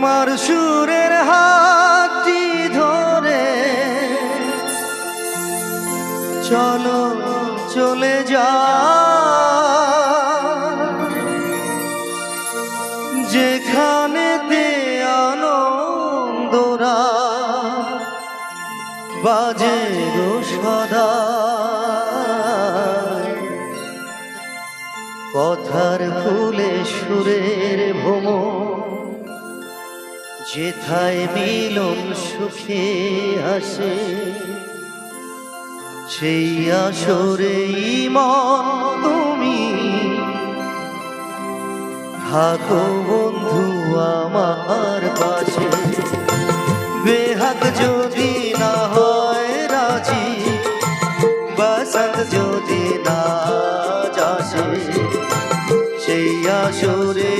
তোমার সুরের হাতটি ধরে চলো চলে যা, যেখানেতে আনন্দরা বাজে গো সদা। কথার ফুলে সুরের ভ্রমর, যেথায় মিলন সুখে আসে, সেই আসরে মন তুমি থাকো বন্ধু আমার পাশে। বেহাগ যদি না হয় রাজি, বসন্ত যদি না যাসে, সেই আসরে